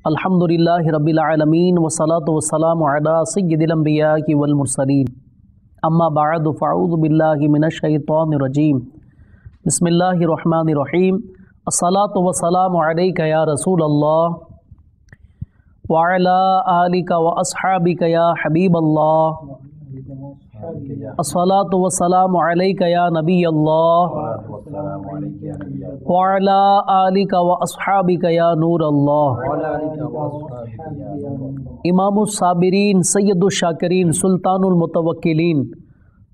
अल्हम्दुलिल्लाहि रब्बिल आलमीन वस्सलातु वस्सलामु अला सय्यिदिल अंबिया'i वल मुरसलीन अम्मा बअदु फ़अऊज़ु बिल्लाहि मिनश शैतानिर रजीम बिस्मिल्लाहिर रहमानिर रहीम अस्सलातु वस्सलामु अलैका या रसूलल्लाह व अला आलिका व अस्हाबिका या हबीबल्लाह अस्सलातु वस्सलामु अलैका या नबियल्लाह व अला आलिका व अस्हाबिका या नूरल्लाह। इमामुस साबिरीन सय्यदुश शाकिरीन सुल्तानुल मुतवक्किलीन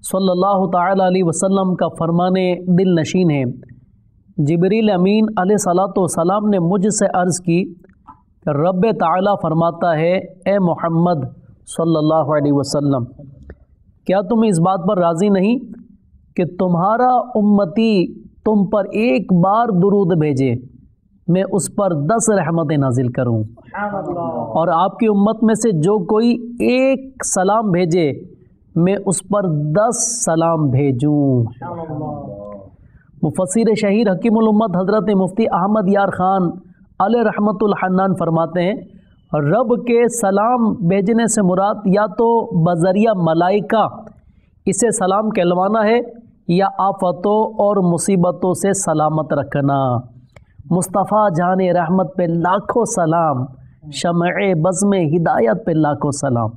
सल्लल्लाहु ताला अलैहि वसल्लम का फरमाने दिल नशीन है। जिब्रील अमीन अलैहिस्सलातु वस्सलाम ने मुझसे अर्ज़ की, रब ताला फरमाता है, ए मोहम्मद सल्लल्लाहु अलैहि वसल्लम, क्या तुम इस बात पर राज़ी नहीं कि तुम्हारा उम्मती तुम पर एक बार दुरूद भेजे, मैं उस पर 10 रहमतें नाजिल करूं, और आपकी उम्मत में से जो कोई एक सलाम भेजे मैं उस पर 10 सलाम भेजूं। मुफस्सिर शहीर हकीमुल उम्मत हज़रत मुफ्ती अहमद यार ख़ान अलैहि रहमतुल हन्नान फरमाते हैं, रब के सलाम भेजने से मुराद या तो बज़रिया मलाइका इसे सलाम कहलवाना है या आफतों और मुसीबतों से सलामत रखना। मुस्तफ़ा जाने रहमत पे लाखों सलाम, शमए बज़्म हिदायत पे लाखों सलाम।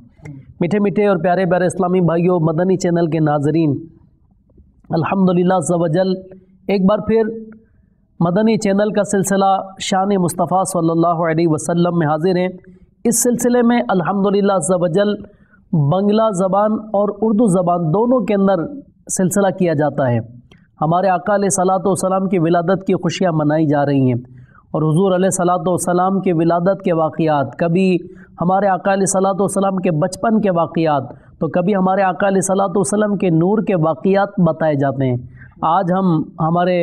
मीठे मीठे और प्यारे प्यारे इस्लामी भाइयों, मदनी चैनल के नाज़रीन, अल्हम्दुलिल्लाह अज़्ज़ा वजल एक बार फिर मदनी चैनल का सिलसिला शान मुस्तफ़ा सल्लल्लाहु अलैहि वसल्लम में हाज़िर हैं। इस सिलसिले में अल्हम्दुलिल्लाह अज़्ज़ा वजल बंगला ज़बान और उर्दू ज़बान दोनों के अंदर सिलसिला किया जाता है। हमारे आका अलैहिस्सलातु वस्सलाम की विलादत की खुशियाँ मनाई जा रही हैं और हुज़ूर अलैहिस्सलातु वस्सलाम के विलादत के वाक़ियात, कभी हमारे आका अलैहिस्सलातु वस्सलाम के बचपन के वाक़ियात, तो कभी हमारे आका अलैहिस्सलातु वस्सलाम के नूर के वाक़ियात बताए जाते हैं। आज हम हमारे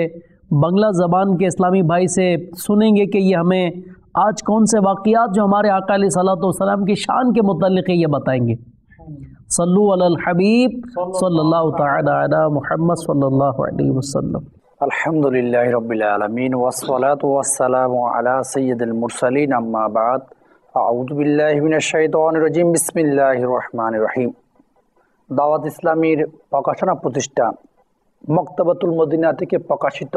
बंगला ज़बान के इस्लामी भाई से सुनेंगे कि ये हमें आज कौन से वाक़ियात जो हमारे आका अलैहिस्सलातु वस्सलाम की शान के मुतल्लिक़ है ये बताएंगे। सल्लु अलल हबीब सल्लल्लाहु तआला अला मुहम्मद सल्लल्लाहु अलैहि वसल्लम। अल्हम्दुलिल्लाहि रब्बिल आलमीन वस्सलातु वस्सलामु अला सय्यिदिल मुरसलीन अम्मा बाद अऊज़ु बिल्लाहि मिनश शैतानिर रजीम बिस्मिल्लाहिर रहमानिर रहीम। দাওয়াত ইসলামীর প্রকাশনা প্রতিষ্ঠান মক্তবাতুল মদিনা থেকে প্রকাশিত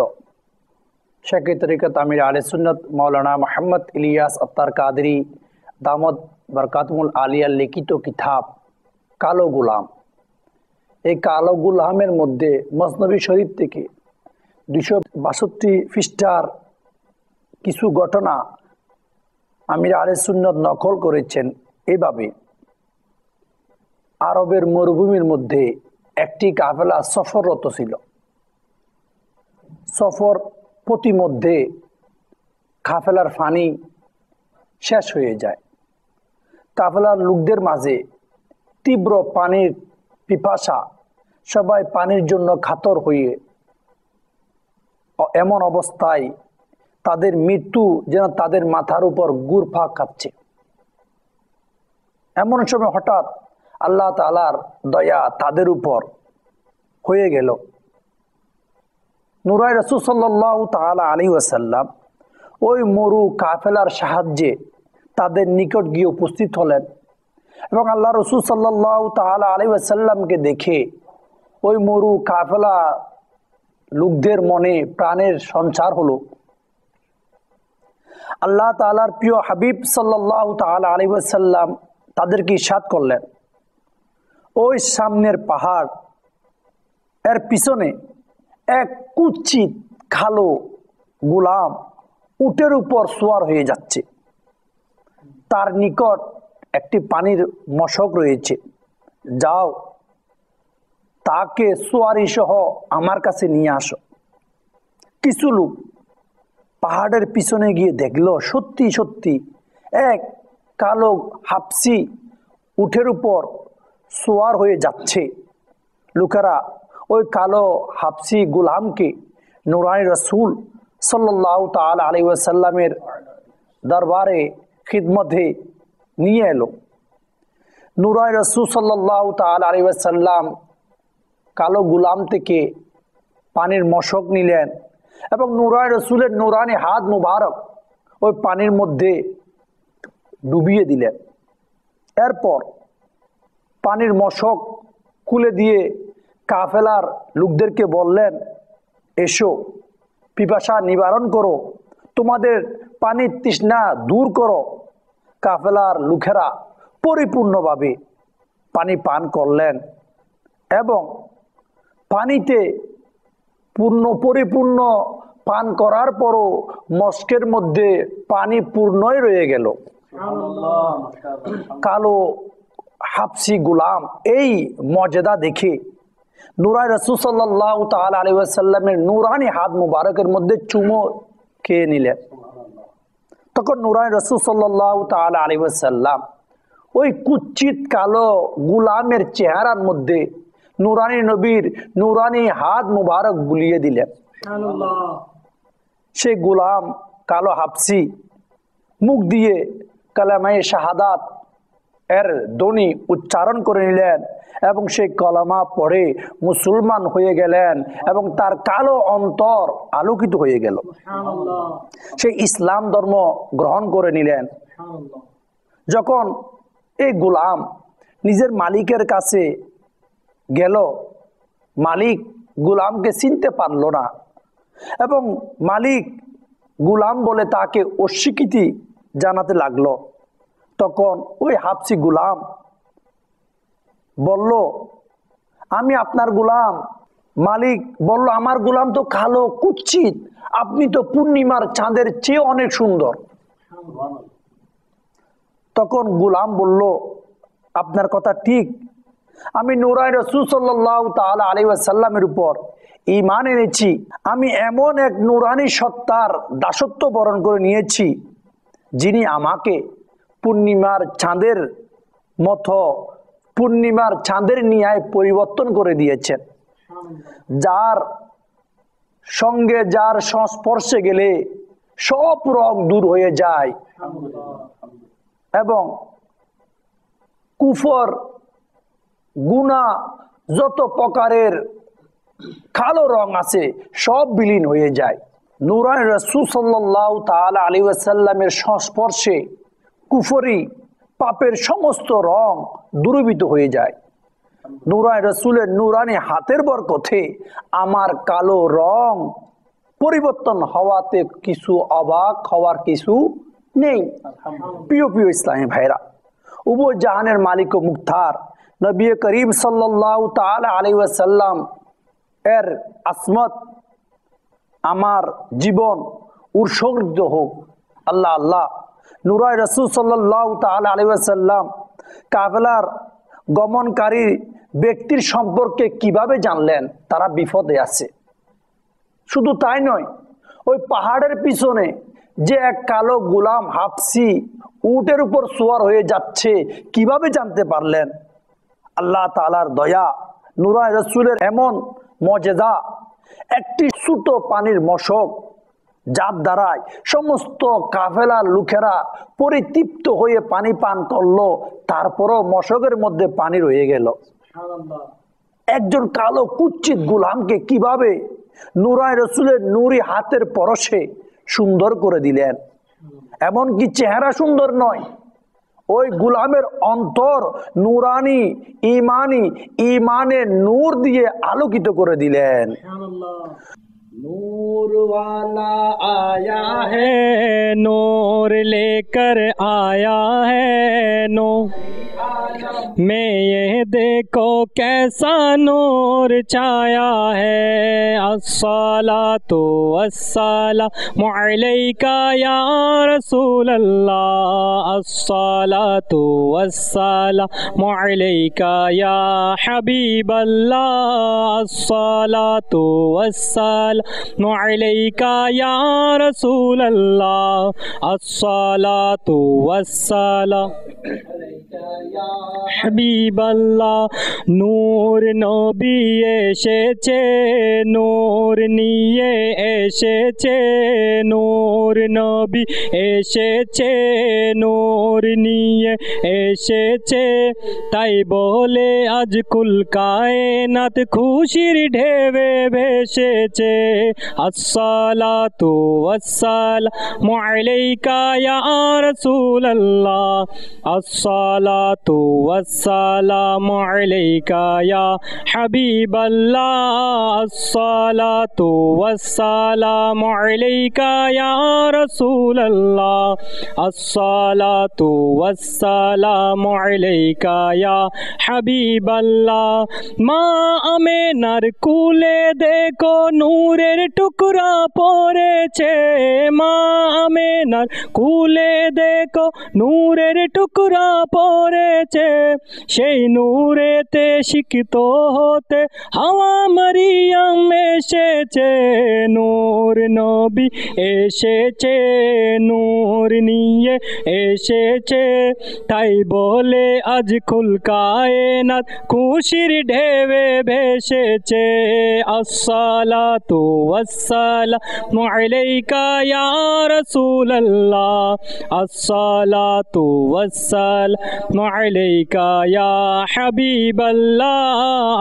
শেখে তরিকত আমির আলে সুন্নত মৌলানা মোহাম্মদ ইলিয়াস আত্তার কাদরি দামত বরকাতুল আলিয়া লিখিত কিতাব কালো গোলাম। এই কালো গোলামের মধ্যে মসনবী শরীফ থেকে 262 পৃষ্ঠার কিছু ঘটনা আমির আলে সুন্নত নকল করেছেন। এভাবে আরবের মরুভূমির মধ্যে একটি কাফেলা সফররত ছিল। সফর প্রতিমধ্যে কাফেলার পানি শেষ হয়ে যায়। কাফেলার লোকদের মাঝে তীব্র পানির পিপাসা, সবাই পানির জন্য কাতর হয়ে এমন অবস্থায় তাদের মৃত্যু যেন তাদের মাথার উপর ঘুরপাক খাচ্ছে। এমন সময় হঠাৎ আল্লাহ তাআলার দয়া তাদের উপর হয়ে গেল। নূরায়ে রাসূল সাল্লাল্লাহু তাআলা আলাইহি ওয়াসাল্লাম ওই মরু কাফেলার সাহায্যে তাদের নিকট গিয়ে উপস্থিত হলেন এবং আল্লাহ রাসূল সাল্লাল্লাহু তাআলা আলাইহি ওয়াসাল্লামকে দেখে ওই মরু কাফেলা লোকদের মনে প্রাণের সঞ্চার হলো। আল্লাহ তাআলার প্রিয় হাবিব সাল্লাল্লাহু তাআলা আলাইহি ওয়াসাল্লাম তাদেরকে ইরশাদ করলেন, ওই সামনের পাহাড় এর পিছনে এক কুৎসিত কালো গোলাম উটের উপর সওয়ার হয়ে যাচ্ছে, তার নিকট একটি পানির মশক রয়েছে, যাও তাকে সওয়ারি সহ আমার কাছে নিয়ে আসো। কিছু লোক পাহাড়ের পিছনে গিয়ে দেখলো সত্যি সত্যি এক কালো হাবশী উটের উপর সওয়ার হয়ে যাচ্ছে। লোকেরা ওই কালো হাবশী গোলামকে নূরানি রাসূল সাল্লাল্লাহু তাআলা আলাইহি ওয়াসাল্লামের দরবারে খিদমতে নিয়ে এলো। নূরানি রাসূল সাল্লাল্লাহু তাআলা আলাইহি ওয়াসাল্লাম কালো গোলাম থেকে পানির মশক নিলেন এবং নূরানি রাসূলের নূরানি হাত মুবারক ওই পানির মধ্যে ডুবিয়ে দিলেন। এরপর পানির মশক খুলে দিয়ে কাফেলার লোকদেরকে বললেন, এসো, পিপাসা নিবারণ করো, তোমাদের পানির তৃষ্ণা দূর করো। কাফেলার লোকেরা পরিপূর্ণভাবে পানি পান করলেন এবং পানিতে পরিপূর্ণ পান করার পরও মস্কের মধ্যে পানি পূর্ণই রয়ে গেল। কালো হাবশি গোলাম এই মর্যাদা দেখে নূরানি রাসূল সাল্লাল্লাহু তাআলা আলাইহি ওয়াসাল্লামের নূরানি হাত মুবারকের মধ্যে চুমো খেয়ে নিলেন। তখন নূরানি রাসূল সাল্লাল্লাহু তাআলা আলাইহি ওয়াসাল্লাম ওই কুচ্ছিত কালো গোলামের চেহারার মধ্যে নূরানি নবীর নূরানি হাত মুবারক বুলিয়ে দিলেন। সে গোলাম কালো হাবশি মুখ দিয়ে কালেমায়ে শাহাদাত এর ধ্বনি উচ্চারণ করে নিলেন এবং সেই কলেমা পড়ে মুসলমান হয়ে গেলেন এবং তার কালো অন্তর আলোকিত হয়ে গেল। সে ইসলাম ধর্ম গ্রহণ করে নিলেন। যখন এই গোলাম নিজের মালিকের কাছে গেল, মালিক গোলামকে চিনতে পারল না এবং মালিক গোলাম বলে তাকে অস্বীকৃতি জানাতে লাগলো। তখন ওই হাবশি গোলাম বলল, আমি আপনার গোলাম। মালিক বলল, আমার গোলাম তো কালো কুৎসিত, আপনি তো পূর্ণিমার চাঁদের চেয়ে অনেক সুন্দর। তখন গোলাম বলল, আপনার কথা ঠিক, আমি নূরানি রাসূল সাল্লাল্লাহু তাআলা আলাইহি ওয়াসাল্লামের উপর ঈমান এনেছি। আমি এমন এক নূরানি সত্তার দাসত্ব বরণ করে নিয়েছি যিনি আমাকে পূর্ণিমার চাঁদের মতো, পূর্ণিমার চাঁদের ন্যায় পরিবর্তন করে দিয়েছেন, যার সঙ্গে যার সংস্পর্শে গেলে সব রং দূর হয়ে যায় এবং কুফর গুনাহ যত প্রকারের কালো রং আছে সব বিলীন হয়ে যায়। নূরানি রাসূল সাল্লাল্লাহু তাআলা আলাইহি ওয়াসাল্লামের সংস্পর্শে কুফরি পাপের সমস্ত রং দূরীভূত হয়ে যায়। নূরানি রাসূলের নূরানি হাতের বরকতে আমার কালো রং পরিবর্তন হওয়াতে কিছু অবাক হওয়ার কিছু নেই। প্রিয় প্রিয় ইসলামী ভাইরা, উভয় জাহানের মালিক ও মুখতার নবী করিম সাল্লাল্লাহু তাআলা আলাইহি ওয়াসাল্লাম এর আসমত আমার জীবন উৎসর্গিত হোক। আল্লাহ আল্লাহ নূরানি রাসূল সাল্লাল্লাহু তাআলা আলাইহি ওয়াসাল্লাম কাফেলার গমনকারী ব্যক্তির সম্পর্কে কিভাবে জানলেন তারা বিপদে আছে। শুধু তাই নয়, ওই পাহাড়ের পিছনে যে এক কালো গোলাম হাবশি উটের উপর সওয়ার হয়ে যাচ্ছে কিভাবে জানতে পারলেন? আল্লাহ তাআলার দয়া, নূরানি রাসূলের এমন মুজিজা, একটি ছোট পানির মশক যার দ্বারায় সমস্ত কাফেলার লোকেরা পরিতৃপ্ত হয়ে পানি পান করলো, তারপরও মশকের মধ্যে পানি রয়ে গেল। একজন কালো কুৎসিত গোলামকে কিভাবে নূরানি রাসূলের নূরি হাতের পরশে সুন্দর করে দিলেন। এমনকি চেহারা সুন্দর নয়, ওই গোলামের অন্তর নূরানি ইমানের নূর দিয়ে আলোকিত করে দিলেন। नूर वाला आया है, नूर लेकर आया है, नूर में ये देखो कैसा नूर छाया है। अस्सलातु वस्सलामु अलैका या रसूल अल्लाह, अस्सलातु वस्सलामु अलैका या हबीब अल्लाह, अस्सलातु वस्सलामु अलैका या रसूल अल्लाह, अस्सलातु वस्सलामु হাবিব আল্লাহ। নূর নবী এসেছে, নূর নিয়ে এসেছে, নূর নবী এসেছে, নূর নূর নিয়ে এসেছে, তাই বলে আজ কুল কায়নাত খুশির ঢেউে ভেসেছে। আসসালাতু ওয়াসসালামু আলাইকা ইয়া রাসূলুল্লাহ, আসসালাতু ওয়াসসালামু আলাইকা ইয়া হাবিবাল্লাহ, আসসালাতু ওয়াসসালামু আলাইকা ইয়া রাসূলুল্লাহ, আসসালাতু ওয়াসসালামু আলাইকা ইয়া হাবিবাল্লাহ। মা আমেনার কুলে দেখো নূরের টুকরা পড়েছে, মা আমেনার কুলে দেখো নূরের টুকরা পড়েছে, সেই নূরেতে শিক্ষিত হতে হাওয়া মারিয়াম এসেছে। নূর নবী এসেছে, নূর নিয়ে এসেছে, তাই বলে আজ কুল কায়নাত খুশির ঢেউে ভেসেছে। আসসালাতু ওয়াসসালামু আলাইকা ইয়া রাসূলুল্লাহ, আসসালাতু ওয়াসসালামু আলাইকা ইয়া হাবিবাল্লাহ,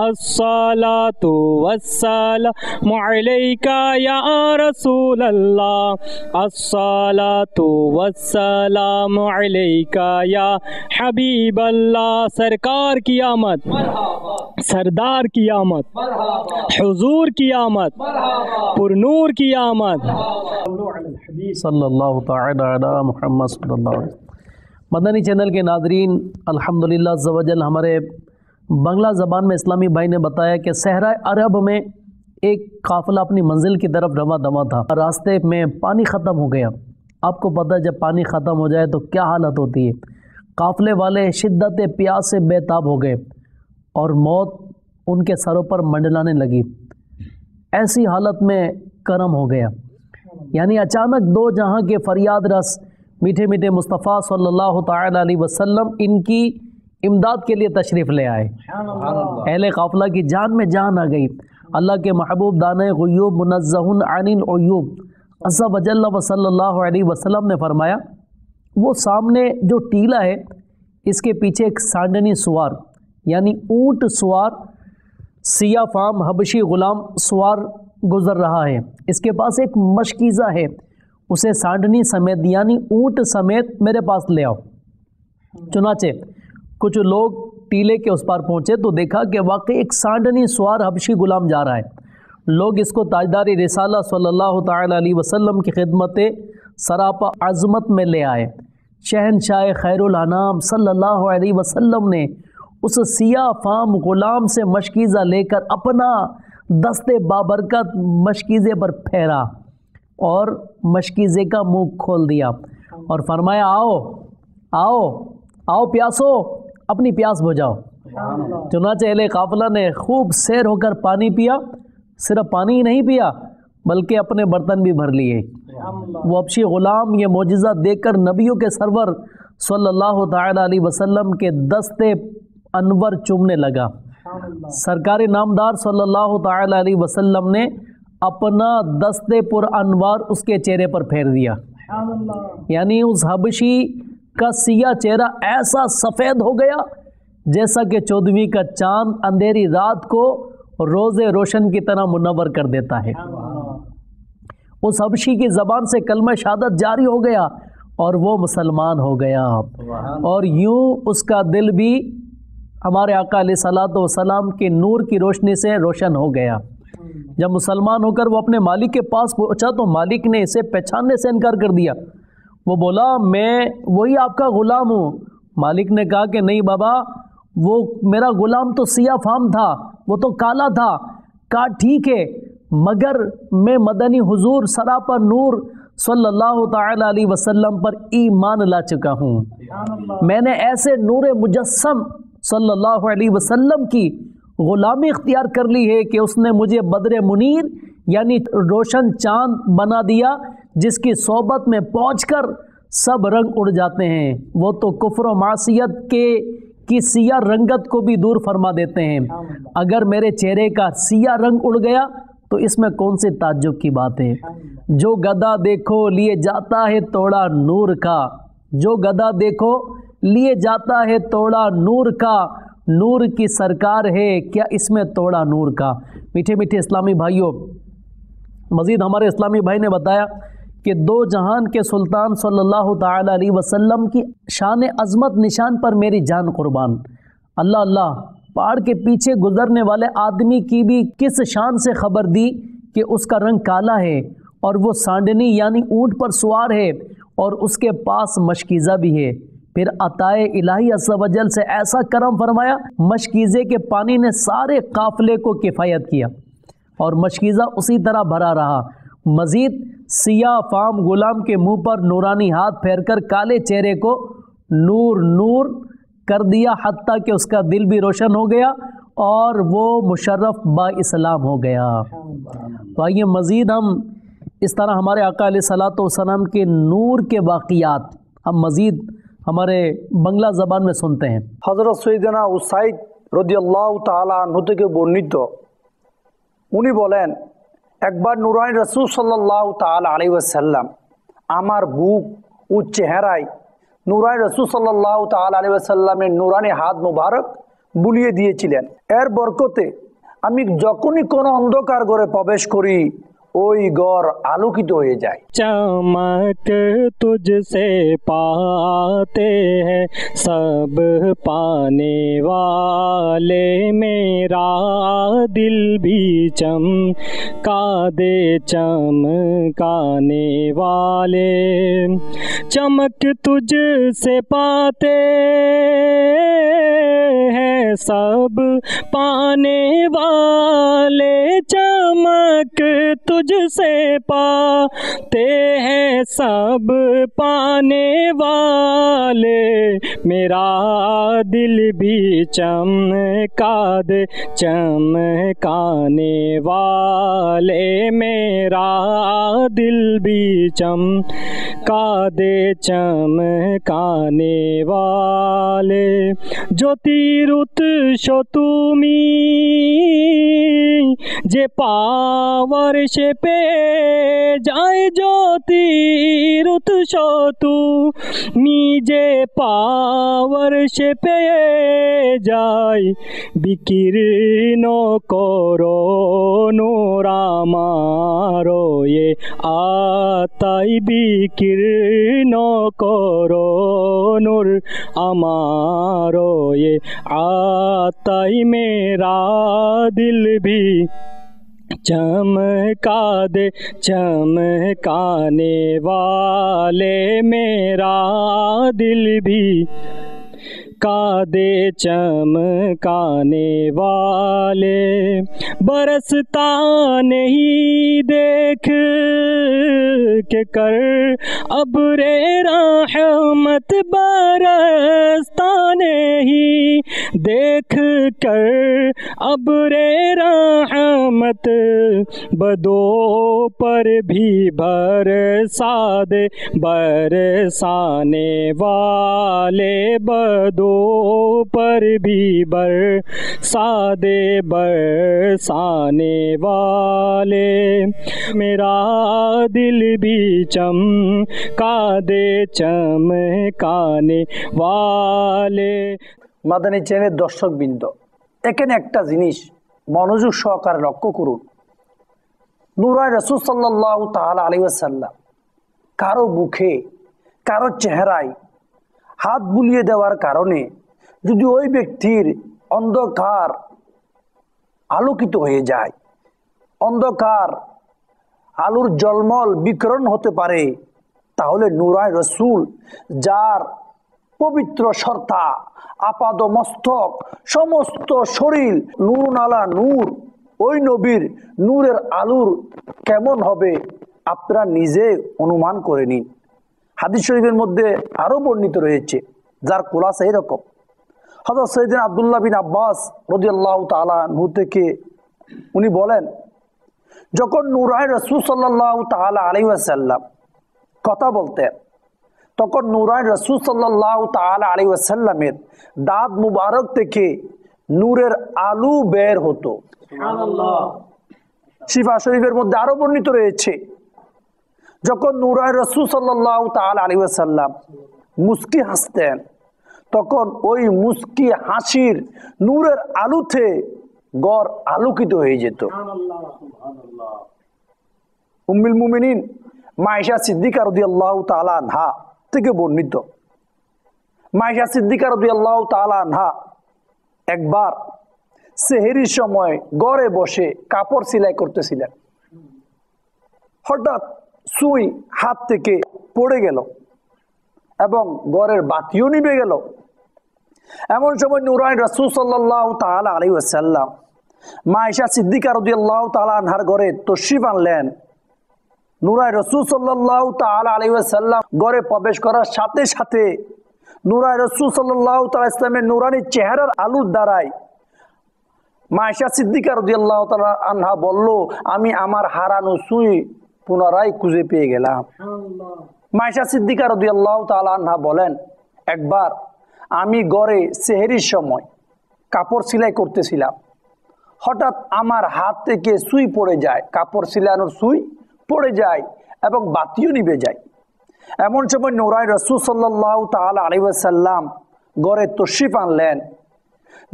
আসসালাতু ওয়াসসালামু আলাইকা ইয়া রাসূলুল্লাহ, আসসালাতু ওয়াসসালামু আলাইকা ইয়া হাবিবাল্লাহ। सरकार की आमद, सरदार की आमद, हुजूर की आमद, पुरनूर की आमद। सल्लल्लाहु तआला अला मुहम्मद सल्लल्लाहु अलैहि वसल्लम। मदनी चैनल के नादरीन, अल्हम्दुलिल्लाह अज़्ज़ा वजल हमारे बांग्ला ज़बान में इस्लामी भाई ने बताया कि सहरा अरब में एक काफ़िला अपनी मंजिल की तरफ रवा दवा था, रास्ते में पानी ख़त्म हो गया। आपको पता है जब पानी ख़त्म हो जाए तो क्या हालत होती है। काफ़िले वाले शिद्दत प्यास से बेताब हो गए और मौत उनके सरों पर मंडलाने लगी। ऐसी हालत में करम हो गया, यानी अचानक दो जहां के फरियाद रस मीठे मीठे मुस्तफ़ा सल्लल्लाहु ताला अलैहि वसल्लम इनकी इमदाद के लिए तशरीफ़ ले आए। अहले काफ़िला की जान में जान आ गई। अल्लाह के महबूब दाने गुयूब मुनज़्ज़हुन अनिल उयूब अज़्ज़ा वजल्ल व सल्लल्लाहु अलैहि वसल्लम ने फरमाया, वो सामने जो टीला है इसके पीछे एक सांडनी सवार यानी ऊंट सवार सिया फाम हबशी गुलाम सवार गुजर रहा है। इसके पास एक मशकीज़ा है, उसे सांडनी समेत यानी ऊंट समेत मेरे पास ले आओ। चुनाचे कुछ लोग टीले के उस पार पहुँचे तो देखा कि वाकई एक सांडनी सवार हबशी गुलाम जा रहा है। लोग इसको ताजदारी रिसाला सल्लल्लाहु ताला अलैहि वसल्लम की खिदमत सरापा अज़मत में ले आए। शहनशाह खैरुल अनाम सल्लल्लाहु अलैहि वसल्लम ने उस सिया फाम गुलाम से मशकीज़ा लेकर अपना दस्ते बाबरकत मशकीज़े पर फेरा और मशकीज़े का मुंह खोल दिया और फरमाया, आओ आओ आओ प्यासो, अपनी प्यास बुझाओ। चुनांचे अहले काफ़िला ने खूब सैर होकर पानी पिया, सिर्फ पानी ही नहीं पिया बल्कि अपने बर्तन भी भर लिए। वो हबशी ग़ुलाम ये मोजिज़ा देखकर नबियों के सरवर सल्लल्लाहु ताला अलैहि वसल्लम के दस्ते अनवर चूमने लगा। सरकारी नामदार सल्लल्लाहु ताला अलैहि वसल्लम ने अपना दस्ते पुर अनवार उसके चेहरे पर फेर दिया, यानी उस हबशी का सिया चेहरा ऐसा सफ़ेद हो गया जैसा कि 14वीं का चांद अंधेरी रात को रोज़े रोशन की तरह मुनव्वर कर देता है। उस हबशी की ज़बान से कलमा शहादत जारी हो गया और वो मुसलमान हो गया और यूँ उसका दिल भी हमारे आका अलैहिस्सलातु वस्सलाम के नूर की रोशनी से रोशन हो गया। जब मुसलमान होकर वो अपने मालिक के पास पहुँचा तो मालिक ने इसे पहचानने से इनकार कर दिया। वो बोला, मैं वही आपका ग़ुलाम हूँ। मालिक ने कहा कि नहीं बाबा, वो मेरा ग़ुलाम तो सिया फाम था, वो तो काला था। कहा ठीक है, मगर मैं मदनी हुजूर सरापा नूर सल्लल्लाहु ताला अलैहि वसल्लम पर ईमान ला चुका हूँ। मैंने ऐसे नूर मुजस्सम सल्लल्लाहु अलैहि वसल्लम की ग़ुलामी इख्तियार कर ली है कि उसने मुझे बद्र मुनीर यानी रोशन चाँद बना दिया, जिसकी सोबत में पहुँचकर सब रंग उड़ जाते हैं। वो तो कुफ्र व मासियत की सिया रंगत को भी दूर फरमा देते हैं। अगर मेरे चेहरे का सिया रंग उड़ गया तो इसमें कौन सी ताज्जुब की बात है। जो गदा देखो लिए जाता है तोड़ा नूर का, जो गदा देखो लिए जाता है तोड़ा नूर का, नूर की सरकार है क्या इसमें तोड़ा नूर का। मीठे मीठे इस्लामी भाइयों, मज़ीद हमारे इस्लामी भाई ने बताया कि दो जहान के सुल्तान सल्लल्लाहु ताला अलैहि वसल्लम की शान अज़मत निशान पर मेरी जान कुर्बान। अल्लाह अल्लाह, पहाड़ के पीछे गुजरने वाले आदमी की भी किस शान से खबर दी कि उसका रंग काला है और वो सांडनी यानी ऊँट पर सवार है और उसके पास मशकीज़ा भी है। फिर अताए इलाही अज़्ज़ा वजल से ऐसा करम फरमाया, मशकीज़े के पानी ने सारे काफ़िले को किफ़ायत किया और मशकीज़ा उसी तरह भरा रहा। मज़ीद सिया फाम गुलाम के मुंह पर नूरानी हाथ फेरकर काले चेहरे को नूर नूर कर दिया, हत्ता कि उसका दिल भी रोशन हो गया और वो मुशर्रफ बा इस्लाम हो गया। तो आइए मज़ीद हम इस तरह हमारे आका अलैहिस्सलातु वस्सलाम के नूर के वाक़ियात हम मज़ीद हमारे बंगला ज़बान में सुनते हैं। हज़रत सैयदना उसाइद রাদিয়াল্লাহু তাআলা আনহু থেকে বর্ণিত, উনি বলেন একবার নুরানি রাসূল সাল্লাল্লাহু তাআলা আলাইহি ওয়াসাল্লাম আমার বুক ও চেহারায় নুরানি রাসূল সাল্লাল্লাহু তাআলা আলাইহি ওয়াসাল্লামের নুরানি হাত মুবারক বুলিয়ে দিয়েছিলেন। এর বরকতে আমি যখনই কোনো অন্ধকার ঘরে প্রবেশ করি ওই ঘর আলোকিত হয়ে যায়। चमक तुझसे पाते हैं सब पाने वाले, मेरा दिल भी चमका दे चमकाने वाले। चमक तुझसे पाते हैं सब पाने वाले, चमक तुझसे पाते हैं सब पाने वाले, मेरा दिल भी चमका दे चमकाने वाले, मेरा दिल भी चमका दे चमकाने वाले। জ্যোতিরুৎ তুমি যে পাওয়ার সে পেয়ে যায়, জ্যোতিরুৎ তুমি যে পাওয়ার সে পেয়ে যায়, বিকীর্ণ করো নূর আমারো এ আতাই, বিকীর্ণ করো নূর আমারো ये आताई, मेरा दिल भी चमका दे चमकाने वाले, मेरा दिल भी का दे चमकाने वाले। बरसता नहीं देख के कर अब्रे रहमत, बरसता नहीं देख कर अब्रे रहमत, बदो पर भी बरसा दे बरसाने वाले, बदो पर भी बरसा दे बरसाने वाले, मेरा दिल भी चमका दे चमकाने वाले। মাদানী চ্যানেলের দর্শকবৃন্দ, এখানে একটা জিনিস মনোযোগ সহকারে লক্ষ্য করুন। নুরানি রাসূল সাল্লাল্লাহু তাআলা আলাইহি ওয়াসাল্লাম কারো মুখে কারো চেহারায় হাত বুলিয়ে দেওয়ার কারণে যদি ওই ব্যক্তির অন্ধকার আলোকিত হয়ে যায়, অন্ধকার আলোর জলমল বিকরণ হতে পারে, তাহলে নুরানি রাসূল যার পবিত্র সত্তা আপাদ মস্তক সমস্ত শরীর নূরনালা নূর, ওই নবীর নূরের আলোর কেমন হবে আপনারা নিজে অনুমান করে নিন। হাদিস শরীফের মধ্যে আরো বর্ণিত রয়েছে, যার খোলাসা এরকম। হযরত সাইয়েদনা আব্দুল্লাহ বিন আব্বাস রাদিয়াল্লাহু তাআলা আনহু থেকে উনি বলেন, যখন নুরানি রাসূল সাল্লাল্লাহু তাআলা আলাইহি ওয়াসাল্লাম কথা বলতেন, তখন নুরানি রাসূল সাল্লাল্লাহু তাআলা আলাইহি ওয়াসাল্লামের দাঁত মুবারক থেকে নূরের আলো বের হতো। সুবহানাল্লাহ। শিফা শরীফের মধ্যে আরো বর্ণিত রয়েছে, যখন নুরানি রাসূল সাল্লাল্লাহু তাআলা আলাইহি ওয়াসাল্লাম মুস্কি হাসতেন, তখন ওই মুস্কি হাসির নূরের আলোতে ঘর আলোকিত হয়ে যেত। উম্মুল মুমিনিন মা আয়েশা সিদ্দিকা রাদিয়াল্লাহু তাআলা আনহা থেকে বর্ণিত, মা আয়েশা সিদ্দিকা রাদিয়াল্লাহু তাআলা আনহা একবার সেহরির সময় ঘরে বসে কাপড় সেলাই করতেছিলেন। হঠাৎ সুই হাত থেকে পড়ে গেল এবং ঘরের বাতিও নিভে গেল। এমন সময় নূরানী রাসূল সাল্লাল্লাহু তাআলা আলাইহি ওয়াসাল্লাম মা আয়েশা সিদ্দিকা রাদিয়াল্লাহু তাআলা আনহার ঘরে তশরিফ আনলেন। নূরানী রাসূল সাল্লাল্লাহু তাআলা আলাইহি ওয়াসাল্লাম ঘরে প্রবেশ করার সাথে সাথে নূরানী রাসূল সাল্লাল্লাহু তাআলা ইসলামের নূরানী চেহারার আলোর দ্বারাই মা আয়েশা সিদ্দিকা রাদিয়াল্লাহু তাআলা আনহা বলল, আমি আমার হারানো সুই পুনরায় খুঁজে পেয়ে গেলাম। মা আয়েশা সিদ্দিকা রাদিয়াল্লাহু তাআলা আনহা বলেন, একবার আমি ঘরে সেহরির সময় কাপড় সেলাই করতেছিলাম, হঠাৎ আমার হাত থেকে সুই পড়ে যায়, কাপড় সেলানোর সুই পড়ে যায় এবং বাতিও নিভে যায়। এমন সময় নূরানী রাসূল সাল্লাল্লাহু তাআলা আলাইহি ওয়াসাল্লাম ঘরে তশরিফ আনলেন।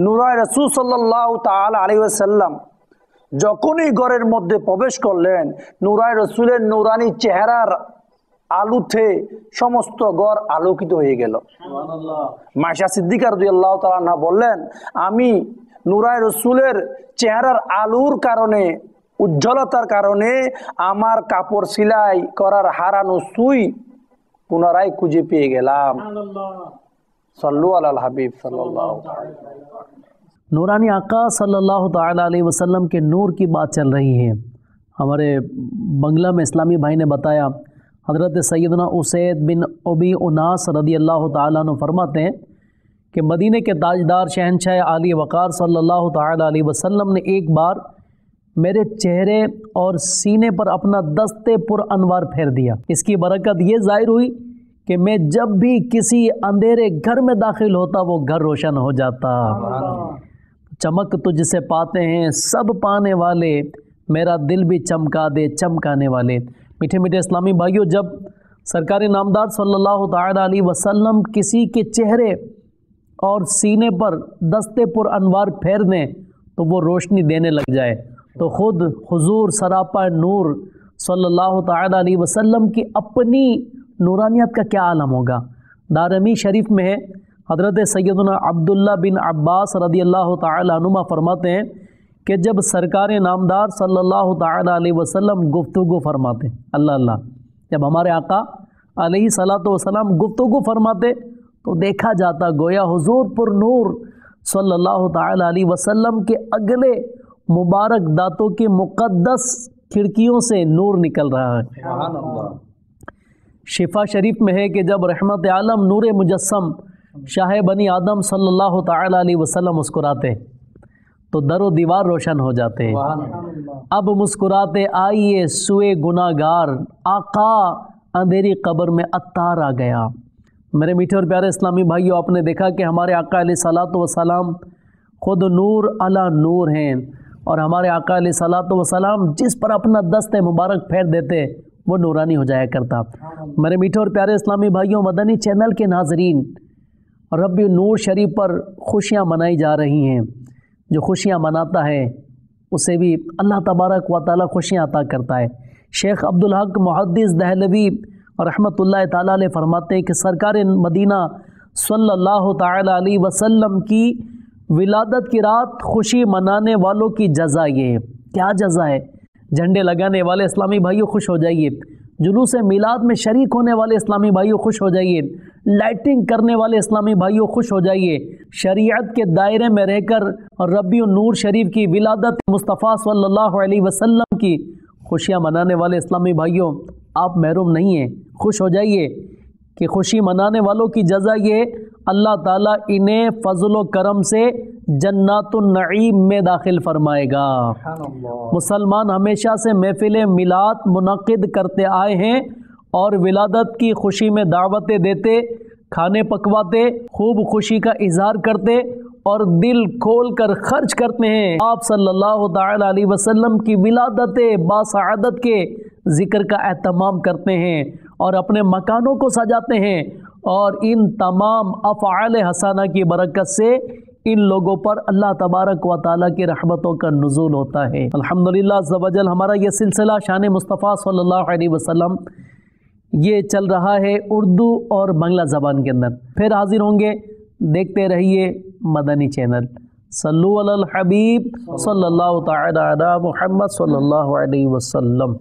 নূরানী রাসূল সাল্লাল্লাহু তাআলা আলাইহি ওয়াসাল্লাম যখনই ঘরের মধ্যে প্রবেশ করলেন, নূরানী রাসূলের নূরানী চেহারার আলোতে সমস্ত ঘর আলোকিত হয়ে গেল। মা আয়েশা সিদ্দিকা রাদিয়াল্লাহু তাআলা আনহা বললেন, আমি নূরানী রাসূলের চেহারার আলোর কারণে, উজ্জ্বলতার কারণে আমার কাপড় সেলাই করার হারানো সুই পুনরায় খুঁজে পেয়ে গেলাম। सल्लु अलल हबीब सल्लल्लाहु अलैहि वसल्लम। नूरानी आका सल्लल्लाहु ताला अलैहि वसल्लम के नूर की बात चल रही है। हमारे बंगला में इस्लामी भाई ने बताया, हज़रत सैयदना उसैद बिन अबी उनास रदी अल्लाह ताला अन्हु फरमाते हैं कि मदीने के ताजदार शहनशाह आली वक़ार सल्लल्लाहु ताला अलैहि वसल्लम ने एक बार मेरे चेहरे और सीने पर अपना दस्ते पुर अनवार फेर दिया। इसकी बरकत ये ज़ाहिर हुई कि मैं जब भी किसी अंधेरे घर में दाखिल होता वो घर रोशन हो जाता। चमक तुझसे पाते हैं सब पाने वाले, मेरा दिल भी चमका दे चमकाने वाले। मीठे मीठे इस्लामी भाइयों, जब सरकार नामदार सल्लल्लाहु ताला अलैहि वसल्लम किसी के चेहरे और सीने पर दस्ते पुर अनवार फेर दें तो वो रोशनी देने लग जाए, तो ख़ुद हुजूर सरापा नूर सल्लल्लाहु ताला अलैहि वसल्लम की अपनी नूरानियत का क्या आलम होगा। दारमी शरीफ में है, हज़रत सैयदना अब्दुल्ला बिन अब्बास रदी अल्लाह ताला अन्हुमा फरमाते हैं कि जब सरकार नामदार सल्लल्लाहु ताला अलैहि वसल्लम गुफ्तगू फरमाते, अल्लाह अल्लाह, जब हमारे आका अलैहि सलातो वसलाम गुफ्तगू फरमाते तो देखा जाता गोया हुजूर पुर नूर सल्लल्लाहु ताला अलैहि वसल्लम के अगले मुबारक दांतों की मुक़द्दस खिड़कियों से नूर निकल रहा है। शिफा शरीफ में है कि जब रहमत आलम नूर मुजस्सम शाह बनी आदम सल्लल्लाहु ताला अलैहि वसल्लम मुस्कुराते तो दरो दीवार रोशन हो जाते हैं। अब मुस्कुराते आइए सुए गुनाहगार, आका अंधेरी कब्र में अत्तार आ गया। मेरे मीठे और प्यारे इस्लामी भाइयों, आपने देखा कि हमारे आका अलैहिस्सलातु वस्सलाम खुद नूर अला नूर हैं और हमारे आका अलैहिस्सलातु वस्सलाम जिस पर अपना दस्ते मुबारक फेर देते वो नूरानी हो जाया करता। मेरे मीठे और प्यारे इस्लामी भाइयों, मदनी चैनल के नाजरीन, रब्बी नूर शरीफ पर खुशियाँ मनाई जा रही हैं। जो खुशियाँ मनाता है उसे भी अल्लाह तबारक व तआला खुशियाँ अता करता है। शेख अब्दुल हक मुहद्दिस दहलवी रहमतुल्लाह ताला अलैह फरमाते हैं कि सरकार मदीना सल्लल्लाहु ताला अलैहि वसल्लम की विलादत की रात खुशी मनाने वालों की जज़ा ये है। क्या जज़ा है? झंडे लगाने वाले इस्लामी भाइयों खुश हो जाइए, जुलूस मिलाद में शरीक होने वाले इस्लामी भाइयों खुश हो जाइए, लाइटिंग करने वाले इस्लामी भाइयों खुश हो जाइए, शरीयत के दायरे में रहकर और रब्बी नूर शरीफ की विलादत मुस्तफ़ा सल्लल्लाहु अलैहि वसल्लम की खुशियाँ मनाने वाले इस्लामी भाइयों आप महरूम नहीं हैं। खुश हो जाइए कि खुशी मनाने वालों की जज़ा ये अल्लाह ताला इन्हें फ़ज़ल व करम से जन्नातुन नईम में दाखिल फरमाएगा। मुसलमान हमेशा से महफिल मिलाद मुनक़िद करते आए हैं और विलादत की खुशी में दावतें देते, खाने पकवाते, खूब खुशी का इजहार करते और दिल खोल कर खर्च करते हैं। आप सल्लल्लाहु ताला अलैहि वसल्लम की विलादत बासआदत के ज़िक्र का एहतमाम करते हैं और अपने मकानों को सजाते हैं اور ان تمام افعال حسنہ کی برکت سے ان لوگوں پر اللہ تبارک و تعالیٰ کی رحمتوں کا نزول ہوتا ہے۔ الحمدللہ عز و جل ہمارا یہ سلسلہ شان مصطفیٰ صلی اللہ علیہ وسلم یہ چل رہا ہے اردو اور بنگلہ زبان کے اندر۔ پھر حاضر ہوں گے، دیکھتے رہیے مدنی چینل۔ صلو علی الحبیب صلی اللہ تعالی علی محمد صلی اللہ علیہ وسلم۔